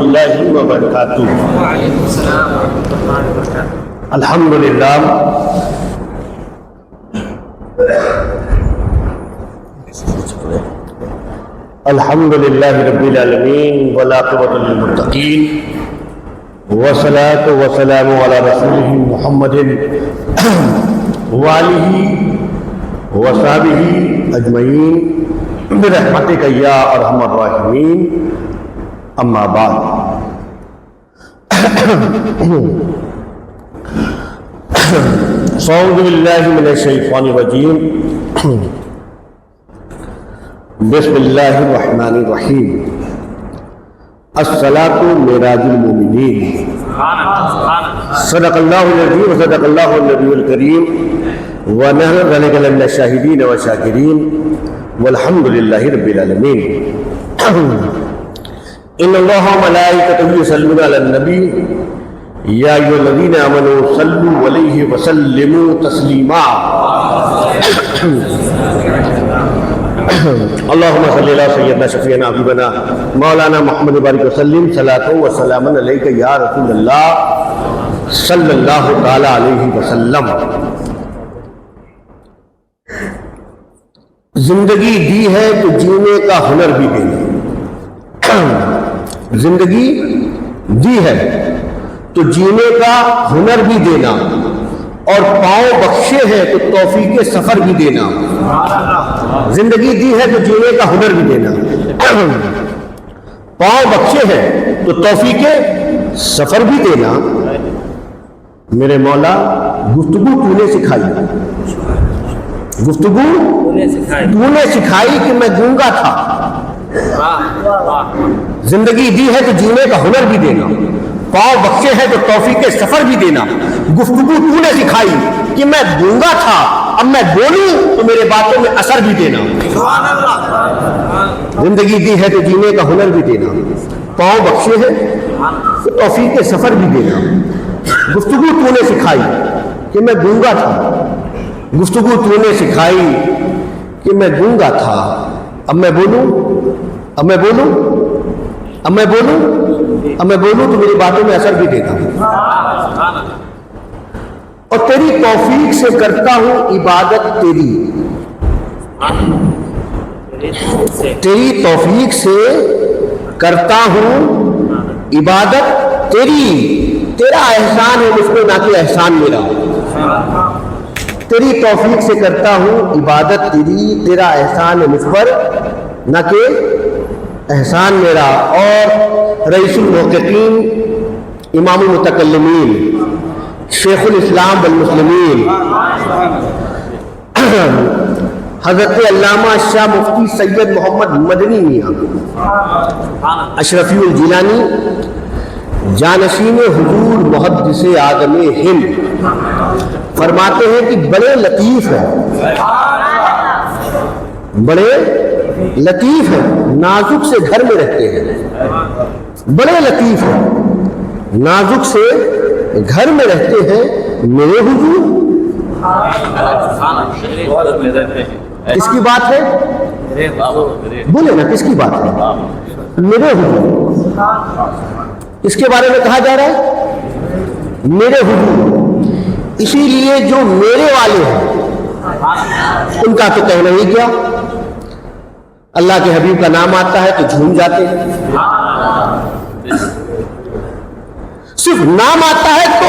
اللہ وبرکاتہ۔ وعلیکم السلام ورحمۃ اللہ وبرکاتہ۔ الحمدللہ الحمدللہ رب العالمین والعاقبۃ للمتقین والصلاۃ والسلام علی رسولہ محمد وآلہ وصحبہ اجمعین برحمتک یا ارحم الراحمین، اما بعد۔ اعوذ باللہ من الشیطان الرجیم، بسم اللہ الرحمن الرحیم۔ الصلاۃ معراج المومنین، صدق اللہ العظیم وصدق اللہ النبی الکریم ونحن ذلک من الشاہدین والشاکرین والحمد للہ رب العالمین۔ ان اللہ وملائکتہ یصلون علی النبی یا ایھا الذین آمنوا صلوا علیہ وسلموا تسلیما۔ اللہم صلی علی سیدنا شفیعنا حبیبنا مولانا محمد بارک وسلم، صلاۃ و سلام علیک یا رسول اللہ صلی اللہ تعالی علیہ وسلم۔ زندگی دی ہے تو جینے کا ہنر بھی دینا، زندگی دی ہے تو جینے کا ہنر بھی دینا، اور پاؤں بخشے ہیں تو توفیق سفر بھی دینا۔ زندگی دی ہے تو جینے کا ہنر بھی دینا، پاؤں بخشے ہیں تو توفیق سفر بھی دینا۔ میرے مولا گفتگو تو نے سکھائی، گفتگو تو نے سکھائی کہ میں گونگا تھا۔ زندگی دی ہے تو جینے کا ہنر بھی دینا، پاؤں بخشے ہیں تو توفیق سفر بھی دینا۔ گفتگو تو نے سکھائی کہ میں گونگا تھا، اب میں بولوں تو میرے باتوں میں اثر بھی دینا۔ زندگی دی ہے تو جینے کا ہنر بھی دینا، پاؤں بخشے ہیں تو توفیق سفر بھی دینا۔ گفتگو تو نے سکھائی کہ میں گونگا تھا، گفتگو تو نے سکھائی کہ میں گونگا تھا، اب میں بولوں، اب میں بولوں، اب میں بولوں، اب میں بولوں تو میری باتوں میں اثر بھی دینا۔ اور تیری توفیق سے کرتا ہوں عبادت تیری، تیری توفیق سے کرتا ہوں عبادت تیری، تیرا احسان ہے مجھ پہ نہ کہ احسان میرا۔ تیری توفیق سے کرتا ہوں عبادت تیری، تیرا احسان ہے مجھ پر نہ کہ احسان میرا۔ اور رئیس المحققین، امام المتکلمین، شیخ الاسلام والمسلمین، حضرت علامہ شاہ مفتی سید محمد مدنی میاں اشرفی الجیلانی، جانشین حضور محدث اعظم ہند، فرماتے ہیں کہ بڑے لطیف ہیں، بڑے لطیف ہیں، نازک سے گھر میں رہتے ہیں، بڑے لطیف ہیں، نازک سے گھر میں رہتے ہیں میرے حضور۔ کس کی بات ہے؟ بولے نا، کس کی بات ہے؟ میرے حضور، اس کے بارے میں کہا جا رہا ہے میرے حضور۔ اسی لیے جو میرے والے ہیں ان کا تو کہنا ہی کیا، اللہ کے حبیب کا نام آتا ہے تو جھوم جاتے ہیں، صرف نام آتا ہے تو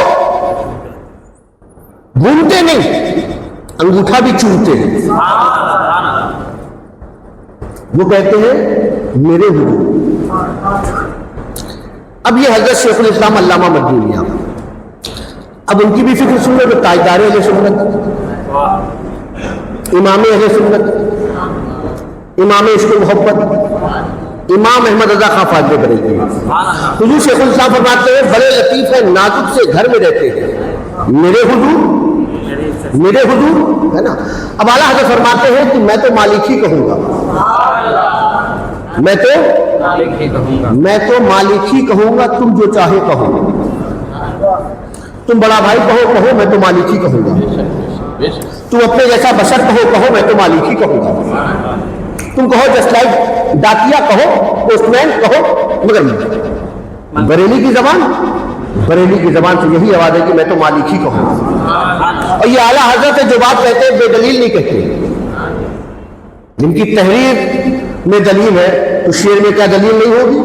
گھومتے نہیں، انگوٹھا بھی چومتے ہیں۔ وہ کہتے ہیں میرے حضور۔ اب یہ حضرت شیخ الاسلام علامہ مدنی میاں، اب ان کی بھی فکر سن لو، تاجدار اہل سنت، امام اہل سنت، امام عشق و محبت، امام احمد رضا خان فاضل بریلوی۔ حضور شیخ الاسلام فرماتے ہیں بڑے لطیف ہیں، نازک سے گھر میں رہتے ہیں میرے حضور، میرے حضور، ہے نا۔ اب اعلیٰ حضرت فرماتے ہیں کہ میں تو مالک ہی کہوں گا، میں تو مالک ہی کہوں گا، تم جو چاہے کہو، تم بڑا بھائی کہو، میں تو مالک ہی کہوں گا، تم اپنے جیسا بشر کہو، میں تو مالک ہی کہوں گا، تم کہو جسٹ لائک ڈاکیا کہو، پوسٹ مین کہو، مگر بریلی کی زبان، بریلی کی زبان سے یہی آواز ہے کہ میں تو مالک ہی کہوں گا. اور یہ اعلیٰ حضرت جو بات کہتے ہیں بے دلیل نہیں کہتے. جن کی تحریر میں دلیل ہے تو شعر میں کیا دلیل نہیں ہوگی؟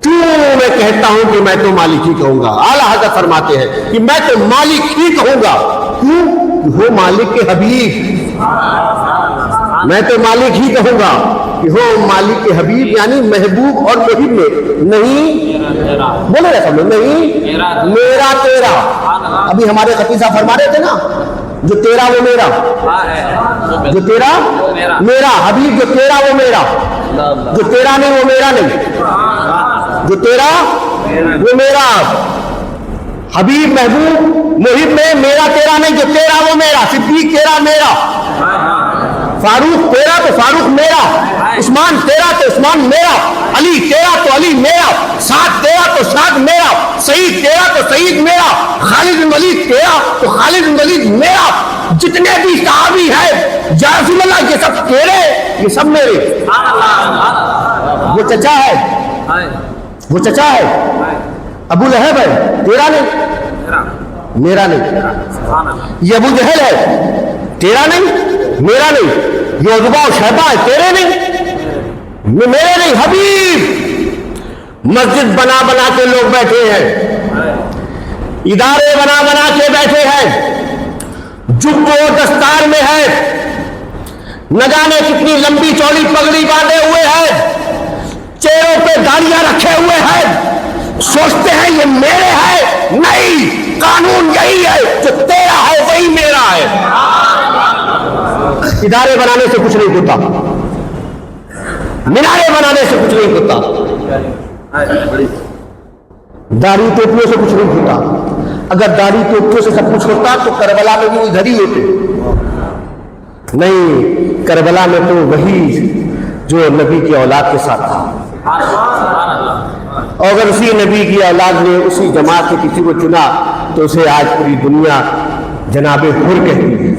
کیوں میں کہتا ہوں کہ میں تو مالک ہی کہوں گا. اعلیٰ حضرت فرماتے ہیں کہ میں تو مالک ہی کہوں گا. کیوں؟ ہو مالک کے حبیب. میں تو مالک ہی کہوں گا کہ ہو مالک کے حبیب، یعنی محبوب اور محب میں نہیں بولے رہا سب نہیں میرا تیرا. ابھی ہمارے خطیب صاحب فرما رہے تھے نا، جو تیرا وہ میرا، جو تیرا میرا حبیب، جو تیرا وہ میرا، جو تیرا نہیں وہ میرا نہیں، جو تیرا وہ میرا. حبیب محبوب محب میں میرا تیرا نہیں، جو تیرا وہ میرا. صدیق تیرا میرا، فاروق تیرا تو فاروق میرا، عثمان تیرا تو عثمان میرا، علی تیرا تو علی میرا، سعد تیرا تو سعد میرا، سعید تیرا تو سعید میرا، خالد بن ولید تیرا تو خالد بن ولید میرا. جتنے بھی صحابی ہیں یا رسول اللہ یہ سب تیرے، یہ سب میرے. وہ چچا ہے، وہ چچا ہے، ابو لہب ہے، تیرا نہیں میرا نہیں. یہ ابو جہل ہے، تیرا نہیں میرا نہیں. یہ عتبہ و شیبہ ہے، تیرے نہیں میرے نہیں. حبیب مسجد بنا بنا کے لوگ بیٹھے ہیں، ادارے بنا بنا کے بیٹھے ہیں، جب و دستار میں ہے، نہ جانے کتنی لمبی چوڑی پگڑی باندھے ہوئے ہیں، چہروں پہ داڑیاں رکھے ہوئے ہیں، سوچتے ہیں یہ میرے ہے. نہیں، قانون یہی ہے، جو تیرا ہے وہی میرا ہے. ادارے بنانے سے کچھ نہیں ہوتا، مینارے بنانے سے کچھ نہیں ہوتا، داڑھی ٹوپیوں سے کچھ نہیں ہوتا. اگر داڑھی ٹوپیوں سے سب کچھ ہوتا تو کربلا میں بھی وہ ادھر ہی ہوتے. نہیں، کربلا میں تو وہی جو نبی کی اولاد کے ساتھ تھا. اور اگر اسی نبی کی اولاد نے اسی جماعت سے کسی کو چنا تو اسے آج پوری دنیا جناب حر کہتی ہے.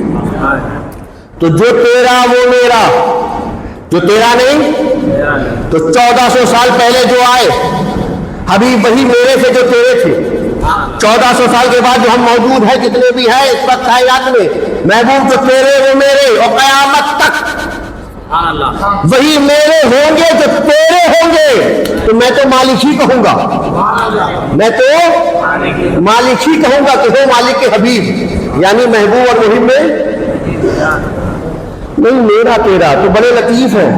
تو جو تیرا وہ میرا، جو تیرا نہیں تو 1400 سال پہلے جو آئے حبیب وہی میرے سے جو تیرے تھے. 1400 سال کے بعد جو ہم موجود ہیں جتنے بھی ہیں اس وقت کائنات میں، محبوب جو تیرے وہ میرے، اور قیامت تک وہی میرے ہوں گے جو تیرے ہوں گے. تو میں تو مالک ہی کہوں گا، میں تو مالک ہی کہوں گا کہ ہو مالک کے حبیب، یعنی محبوب اور محب میں نہیں میرا تیرا. تو بڑے لطیف ہیں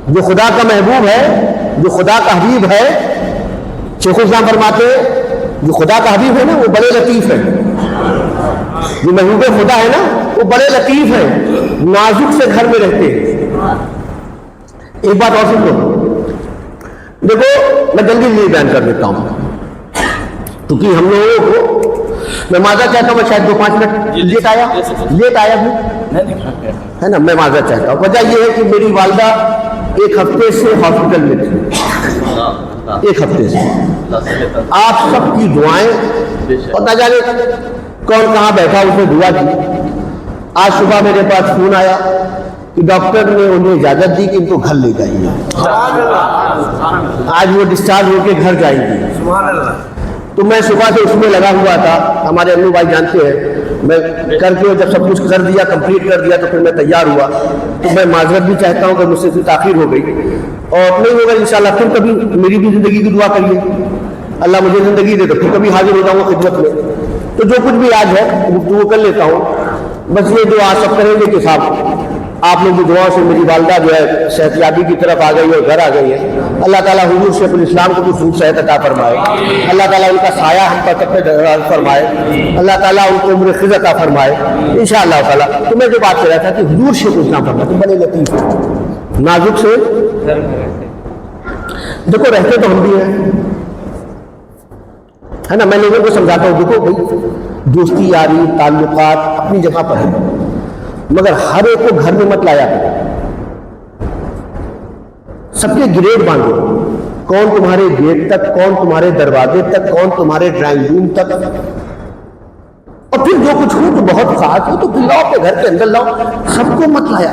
جو خدا کا محبوب ہے، جو خدا کا حبیب ہے. شیخ الاسلام فرماتے جو خدا کا حبیب ہے نا وہ بڑے لطیف ہیں، جو محبوب خدا ہے نا وہ بڑے لطیف ہیں، نازک سے گھر میں رہتے ہیں. ایک بات اور سن لو، دیکھو میں جلدی جلدی بیان کر دیتا ہوں کیونکہ ہم لوگوں کو، میں معذرت چاہتا ہوں، میں شاید 2-5 منٹ لیٹ آیا بھی ہے نا. میں معذرت چاہتا ہوں. وجہ یہ ہے کہ میری والدہ ایک ہفتے سے ہاسپٹل میں تھی، ایک ہفتے سے. آپ سب کی دعائیں، اور نہ جانے کون کہاں بیٹھا اس نے دعا کی. آج صبح میرے پاس فون آیا کہ ڈاکٹر نے انہیں اجازت دی کہ ان کو گھر لے جائیے. آج وہ ڈسچارج ہو کے گھر جائیں گی. تو میں صبح سے اس میں لگا ہوا تھا. ہمارے امو بھائی جانتے ہیں، میں کر کے جب سب کچھ کر دیا، کمپلیٹ کر دیا تو پھر میں تیار ہوا. تو میں معذرت بھی چاہتا ہوں کہ مجھ سے تاخیر ہو گئی، اور نہیں ہوگا انشاءاللہ پھر کبھی میری بھی زندگی کی دعا کریے، اللہ مجھے زندگی دے تو پھر کبھی حاضر ہو جاؤں گا خدمت میں. تو جو کچھ بھی آج ہے گفتگو کر لیتا ہوں. بس یہ جو آج سب کریں گے کہ صاحب آپ لوگ کی دعاؤں سے میری والدہ جو ہے صحت یابی کی طرف آ گئی ہے، گھر آ گئی ہے. اللہ تعالیٰ حضور شیخ الاسلام کو بھی خوب صحت عطا فرمائے. اللہ تعالیٰ ان کا سایہ ہم پر تک فرمائے. اللہ تعالیٰ ان کو عمر خضر عطا فرمائے انشاءاللہ تعالیٰ. تو میں جو بات کر رہا تھا کہ حضور شیخ الاسلام فرماتے بڑے لطیف نازک سے. دیکھو رہتے تو ہم بھی ہیں ہے نا. میں لوگوں کو سمجھاتا ہوں دیکھو بھائی دوستی یاری تعلقات اپنی جگہ پر ہے، مگر ہر ایک کو گھر میں مت لایا کرو. سب کے گریڈ باندھو، کون تمہارے گیٹ تک، کون تمہارے دروازے تک، کون تمہارے ڈرائنگ روم تک. اور پھر جو کچھ ہو تو بہت خاص ہو تو پھر لاؤ، اپنے گھر کے اندر لاؤ، سب کو مت لایا.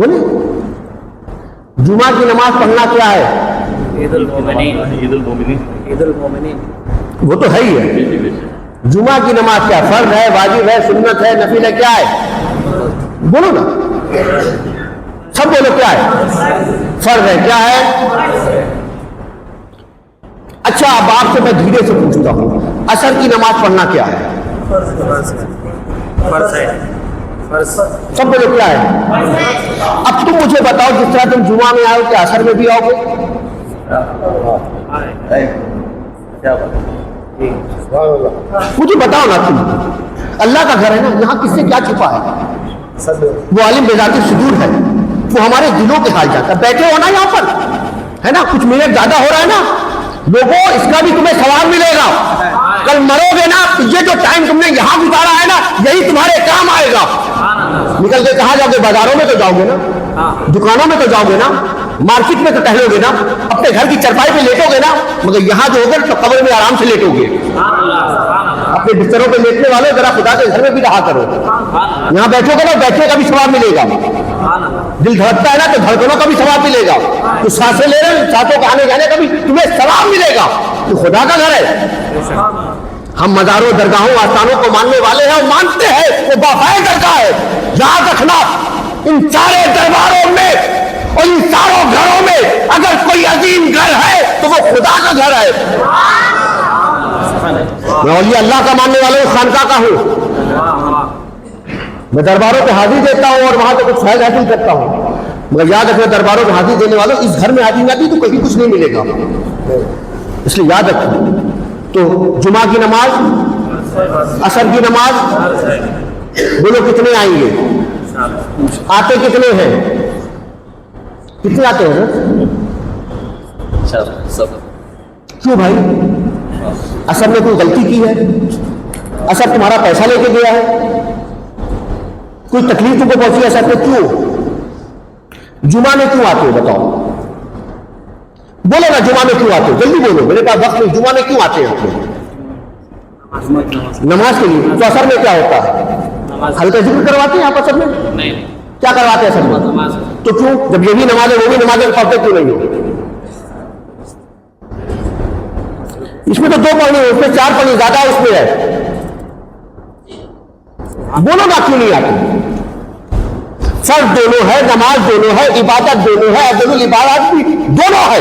بولے جمعہ کی نماز پڑھنا کیا ہے؟ عید المومنین، عید المومنین، عید المومنین، وہ تو ہے ہی ہے. جمعہ کی نماز کیا فرض ہے، واجب ہے، سنت ہے، نفل ہے، کیا ہے؟ بولو نا، سب بولو کیا ہے؟ فرض ہے. کیا ہے؟ اچھا اب آپ سے میں دھیرے سے پوچھتا ہوں، عصر کی نماز پڑھنا کیا ہے؟ فرض ہے، فرض. سب بولو کیا ہے؟ اب تم مجھے بتاؤ، جس طرح تم جمعہ میں آؤ کیا عصر میں بھی آؤ گے؟ مجھے بتاؤ نا تم، اللہ کا گھر ہے نا، یہاں کس سے کیا چھپا ہے؟ وہ عالم بذات صدور ہے، وہ ہمارے دلوں کے حال جاتا ہے. بیٹھے ہو نا یہاں پر، ہے نا، کچھ منٹ زیادہ ہو رہا ہے نا لوگوں، اس کا بھی تمہیں ثواب ملے گا. کل مرو گے نا، یہ جو ٹائم تم نے یہاں گزارا ہے نا، یہی تمہارے کام آئے گا. نکل کے کہاں جاؤ گے؟ بازاروں میں تو جاؤ گے نا، دکانوں میں تو جاؤ گے نا، مارکیٹ میں تو ٹہلو گے نا، اپنے گھر کی چرپائی پہ لیٹو گے نا، مگر یہاں جو ہوگا تو قبر میں آرام سے لیٹو گے. اپنے بستروں پہ لیٹنے والے ذرا خدا کے گھر میں بھی رہا کرو. یہاں بیٹھو گے نا، بیٹھنے کا بھی ثواب ملے گا. دل دھڑکتا ہے نا تو دھڑکنوں کا بھی ثواب ملے گا. تو سانسیں لے رہے سانسوں کا آنے جانے کا بھی تمہیں ثواب ملے گا. تو خدا کا گھر ہے. ہم مزاروں، درگاہوں، آستانوں کو ماننے والے ہیں اور مانتے ہیں وہ باپائے درگاہ ہے. یاد رکھنا، ان سارے درباروں میں اور ان ساروں گھروں میں اگر کوئی عظیم گھر ہے تو وہ خدا کا گھر ہے. میں اولیاء اللہ کا ماننے والا ہوں، خانقاہ کا ہوں. میں درباروں پہ حاضری دیتا ہوں اور وہاں سے کچھ فائدہ حاصل کرتا ہوں، مگر یاد رکھنا درباروں پہ حاضری دینے والوں، اس گھر میں حاضری نہ دی تو کہیں کچھ نہیں ملے گا. اس لیے یاد رکھنا. تو جمعہ کی نماز، عصر کی نماز، بولو کتنے آئیں گے؟ آتے کتنے ہیں؟ کتنے آتے ہیں؟ کیوں بھائی؟ عصر نے کوئی غلطی کی ہے؟ عصر تمہارا پیسہ لے کے گیا ہے؟ کوئی تکلیف تم کو پہنچی عصر میں؟ کیوں؟ جمعہ میں کیوں آتے ہو بتاؤ؟ بولو نا، جمعہ میں کیوں آتے ہو؟ جلدی بولو، میرے پاس وقت نہیں. جمعہ میں کیوں آتے ہیں؟ نماز کے لیے. تو عصر میں کیا ہوتا ہے؟ ہلکا ذکر کرواتے ہیں آپ عصر میں؟ نہیں. کیا کرواتے ہیں عصر میں؟ تو کیوں؟ جب یہ بھی نماز ہے وہ بھی نماز پڑھتے کیوں نہیں ہو؟ اس میں تو 2 پڑھنی ہے، اس میں 4 پڑھنی زیادہ اس میں ہے. بولو نا کیوں نہیں آتے؟ فرض دونوں ہے، نماز دونوں ہے، عبادت دونوں ہے، افضل العبادات بھی دونوں ہے.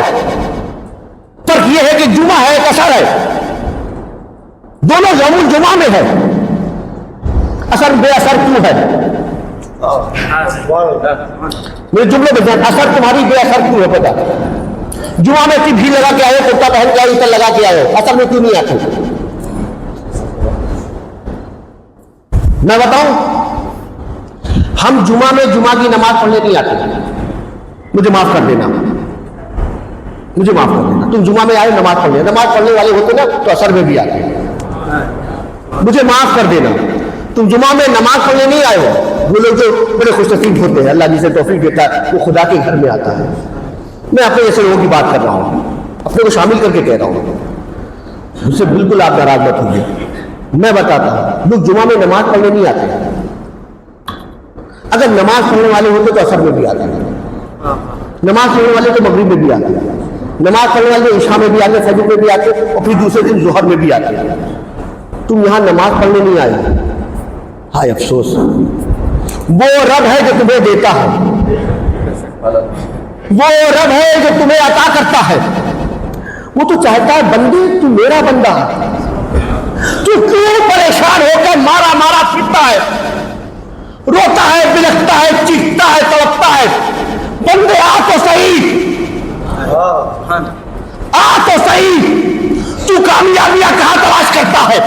فرق یہ ہے کہ جمعہ ہے، عصر ہے، دونوں یوم الجمعہ میں ہے. عصر بے اثر کیوں ہے؟ میرے جملے میں عصر تمہاری بے اثر کیوں ہے پتا؟ جمعہ میں اتنی بھیڑ لگا کے آئے، کرتا پہن کے آئے، اتر لگا کے آئے، عصر میں کیوں نہیں آتے؟ میں بتاؤں، ہم جمعہ میں جمعہ کی نماز پڑھنے نہیں آتے. مجھے معاف کر دینا، مجھے معاف کر دینا. تم جمعہ میں آئے نماز پڑھنے، نماز پڑھنے والے ہوتے نا تو عصر میں بھی آتے. مجھے معاف کر دینا. تم جمعہ میں نماز پڑھنے نہیں آئے ہو. وہ لوگ جو بڑے خوش نصیب ہوتے ہیں، اللہ جسے توفیق دیتا ہے وہ خدا کے گھر میں آتا ہے. میں اپنے جیسے لوگوں کی بات کر رہا ہوں، اپنے کو شامل کر کے کہہ رہا ہوں. مجھ سے بالکل آپ ناراض مت ہوئیے. میں بتاتا ہوں، لوگ جمعہ میں نماز پڑھنے نہیں آتے. اگر نماز پڑھنے والے ہوتے تو عصر میں بھی آتے. نماز پڑھنے والے تو مغرب میں بھی آتے. نماز پڑھنے والے عشاء میں بھی آتے، فجر میں بھی آتے، اور پھر دوسرے دن ظہر میں بھی آتے. تم یہاں نماز پڑھنے نہیں آئے. ہائے افسوس. وہ رب ہے جو تمہیں دیتا ہے، وہ رب ہے جو تمہیں عطا کرتا ہے. وہ تو چاہتا ہے بندے تو میرا بندہ ہے، تو کیوں پریشان ہو کر مارا مارا پھرتا ہے، روتا ہے، بلکتا ہے، چیختا ہے، تڑپتا ہے؟ بندے آ تو صحیح، آ تو صحیح. تو کامیابیاں کہاں تلاش کرتا ہے؟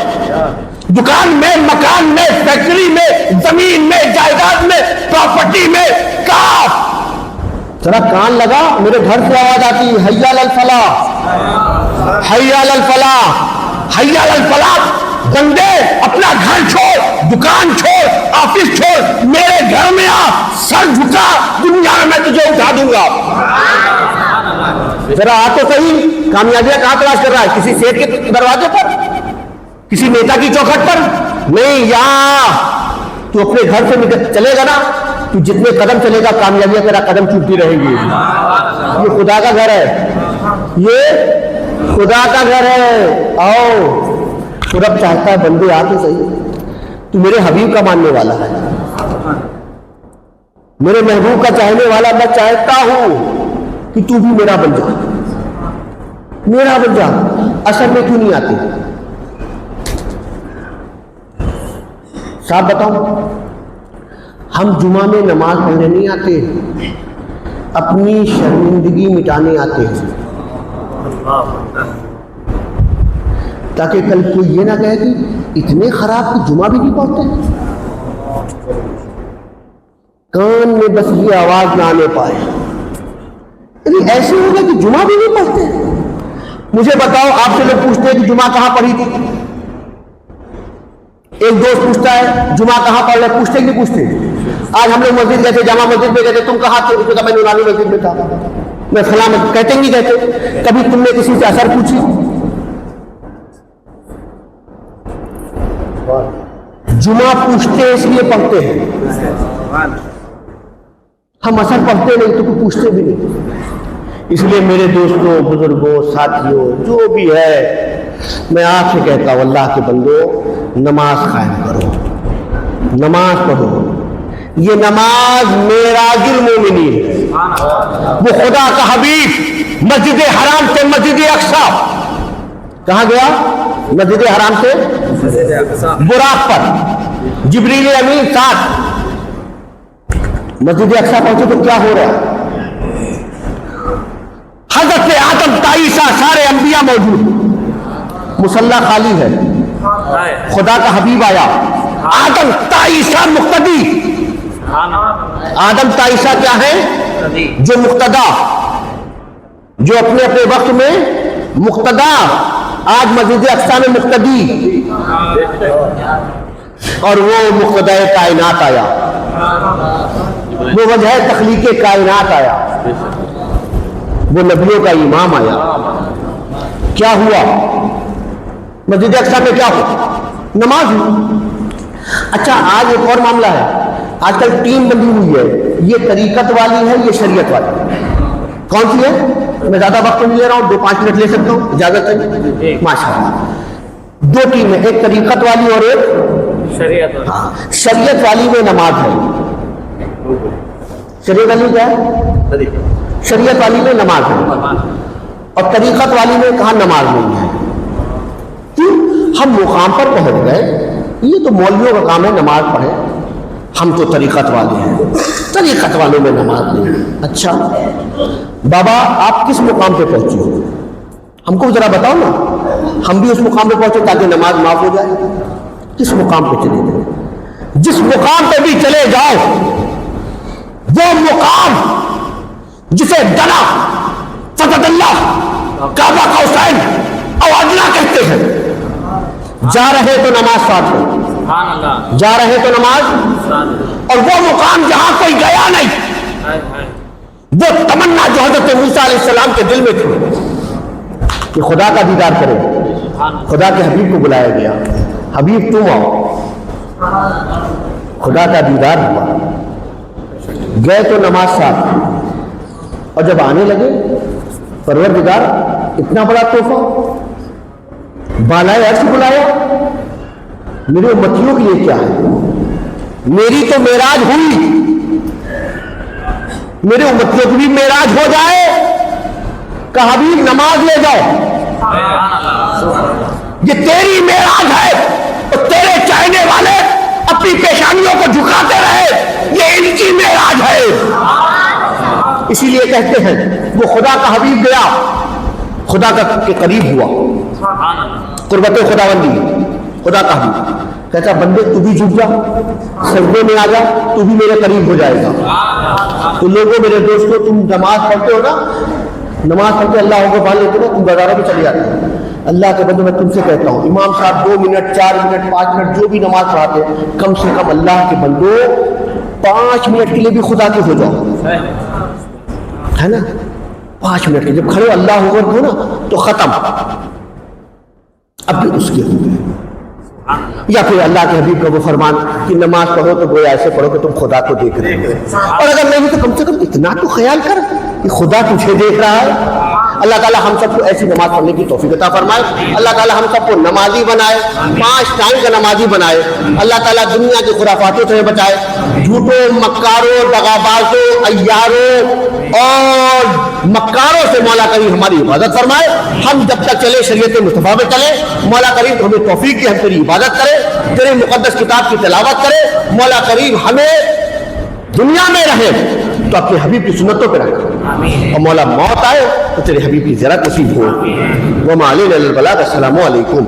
دکان میں، مکان میں، فیکٹری میں، زمین میں، جائیداد میں، پراپرٹی میں؟ کہاں؟ ذرا کان لگا، میرے گھر سے آواز آتی ہے، حی علی الفلاح، حی علی الفلاح، حی علی الفلاح. بندے اپنا گھر چھوڑ، دکان چھوڑ، آفس چھوڑ، میرے گھر میں آ، سر جھکا، دنیا میں تجھے اٹھا دوں گا. ذرا آ تو صحیح. کامیابیاں کہاں تلاش کر رہا ہے؟ کسی سیٹ کے دروازے پر، کسی نیتا کی چوکھٹ پر نہیں. یہاں تو اپنے گھر سے نکل چلے گا نا تو جتنے قدم چلے گا کامیابیاں تیرا قدم چومتی رہیں گی. یہ خدا کا گھر ہے, یہ خدا کا گھر ہے. آؤ, تو رب چاہتا ہے بندے آ تو صحیح, تو میرے حبیب کا ماننے والا ہے, میرے محبوب کا چاہنے والا. میں چاہتا ہوں کہ تو بھی میرا بن جا, میرا بن جا. اصل میں کیوں نہیں آتے صاحب بتاؤ؟ ہم جمعہ میں نماز پڑھنے نہیں آتے, اپنی شرمندگی مٹانے آتے ہیں, تاکہ کل کوئی یہ نہ کہے کہ اتنے خراب کہ جمعہ بھی نہیں پڑھتے. کان میں بس یہ آواز نہ آنے پائے. ایسے ہوگا کہ جمعہ بھی نہیں پڑھتے. مجھے بتاؤ, آپ سے لوگ پوچھتے ہیں کہ جمعہ کہاں پڑھی تھی؟ ایک دوست پوچھتا ہے جمعہ کہاں پڑھ رہے, پوچھتے کہ نہیں پوچھتے؟ آج ہم لوگ مسجد گئے تھے, جامع مسجد میں گئے تھے, تم کہاں تھے؟ میں نورانی مسجد میں تھا. میں فلاں کہتے نہیں کہتے؟ کبھی تم نے کسی سے اثر پوچھی؟ جمعہ پوچھتے اس لیے پڑھتے ہیں, ہم اثر پڑھتے نہیں تو کوئی پوچھتے بھی نہیں. اس لیے میرے دوستوں, بزرگوں, ساتھیوں, جو بھی ہے, میں آپ سے کہتا ہوں اللہ کے بندو, نماز قائم کرو, نماز پڑھو. یہ نماز معراج المومنین ہے. وہ خدا کا حبیب مسجد حرام سے مسجد اقصی کہاں گیا؟ مسجد حرام سے براق پر, جبریل امین ساتھ مسجد اقصی پہنچے تو کیا ہو رہا ہے؟ حضرت آدم تا عیسیٰ سارے انبیاء موجود, مصلی خالی ہے. خدا کا حبیب آیا, آدم تا عیسیٰ مقتدی. آدم تا عیسیٰ کیا ہے؟ جو مقتدا, جو اپنے اپنے وقت میں مقتدا. آج مسجد اقصی میں مقتدی, اور وہ مقتدی کائنات آیا, وہ وجہ تخلیق کائنات آیا, وہ نبیوں کا امام آیا. کیا ہوا مسجد اقصی میں؟ کیا ہوا؟ نماز ہوئی. اچھا, آج ایک اور معاملہ ہے. آج کل ٹیم بندی ہوئی ہے, یہ طریقت والی ہے, یہ شریعت والی. کون سی ہے؟ میں زیادہ وقت نہیں لے رہا ہوں, 2-5 منٹ لے سکتا ہوں, اجازت ہے؟ ماشاء اللہ. 2 ٹیم ہے, ایک طریقت والی اور ایک شریعت والی. شریعت والی میں نماز ہے. شریعت والی کیا ہے؟ شریعت والی میں نماز ہے, اور طریقت والی میں کہاں نماز نہیں ہے. کیوں؟ ہم مقام پر پہنچ گئے, یہ تو مولویوں کا کام ہے نماز پڑھیں, ہم تو طریقت والے ہیں, طریقت والوں میں نماز نہیں. اچھا بابا, آپ کس مقام پہ پہنچے ہو؟ ہم کو ذرا بتاؤ نا, ہم بھی اس مقام پہ پہنچے تاکہ نماز معاف ہو جائے. کس مقام پہ چلے گئے؟ جس مقام پہ بھی چلے جاؤ, وہ مقام جسے دنا فتح اللہ کعبہ قوسین او ادنا کہتے ہیں. جا رہے تو نماز ساتھ ہے, جا رہے تو نماز, اور وہ مقام جہاں کوئی گیا نہیں, وہ تمنا جو حضرت موسیٰ علیہ السلام کے دل میں تھی کہ خدا کا دیدار کرے. خدا کے حبیب کو بلایا گیا, حبیب تم آؤ. خدا کا دیدار ہوا, گئے تو نماز ساتھ, اور جب آنے لگے پروردگار اتنا بڑا تحفہ بالائے عرش بلایا. میرے امتیوں کے لیے کیا ہے؟ میری تو معراج ہوئی, میرے امتیوں کی بھی معراج ہو جائے. کہ حبیب نماز لے جاؤ, یہ تیری معراج ہے, اور تیرے چاہنے والے اپنی پیشانیوں کو جھکاتے رہے, یہ ان کی معراج ہے. اسی لیے کہتے ہیں وہ خدا کا حبیب گیا, خدا کے قریب ہوا, قربت خداوندی. خدا کا حبیب کہتا بندے تو بھی جھک جا, سجدے میں آ جا, تو بھی میرے قریب ہو جائے گا. تو لوگوں, میرے دوستوں, تم نماز پڑھتے ہو نا, نماز پڑھ کے اللہ کو پا لیتے ہو, تم بازاروں میں چلے جاتے ہو. اللہ کے بندے, میں تم سے کہتا ہوں, امام صاحب 2 منٹ 4 منٹ 5 منٹ جو بھی نماز پڑھاتے, کم سے کم اللہ کے بندو 5 منٹ کے لیے بھی خدا کے ہو جاؤ, ہے نا. 5 منٹ کے جب کھڑے اللہ اکبر ہو نا تو ختم, اب بھی اس کے ہو گئے. یا پھر اللہ کے حبیب کا وہ فرمان کہ نماز پڑھو تو گویا ایسے پڑھو کہ تم خدا کو دیکھ رہے ہو، اور اگر نہیں تو کم سے کم اتنا تو خیال کر کہ خدا تجھے دیکھ رہا ہے۔ اللہ تعالیٰ ہم سب کو ایسی نماز پڑھنے کی توفیق عطا فرمائے، اللہ تعالیٰ ہم سب کو نمازی بنائے، 5 ٹائم کا نمازی بنائے، اللہ تعالیٰ دنیا کی خرافاتوں سے بچائے، جھوٹوں، مکاروں، دغابازوں، عیاروں اور مکاروں سے مولا کریم ہماری حفاظت فرمائے۔ ہم جب تک چلے شریعت مصطفیٰ میں چلے، مولا کریم ہمیں توفیق کی، ہم تیری عبادت کرے، تیرے مقدس کتاب کی تلاوت کرے، مولا کریم ہمیں دنیا میں رہے تو اپنے حبیب کی سنتوں پہ رکھا، اور مولا موت آئے تو تیرے حبیب کی زیارت نصیب ہو۔ وما علینا الا البلاغ۔ السلام علیکم۔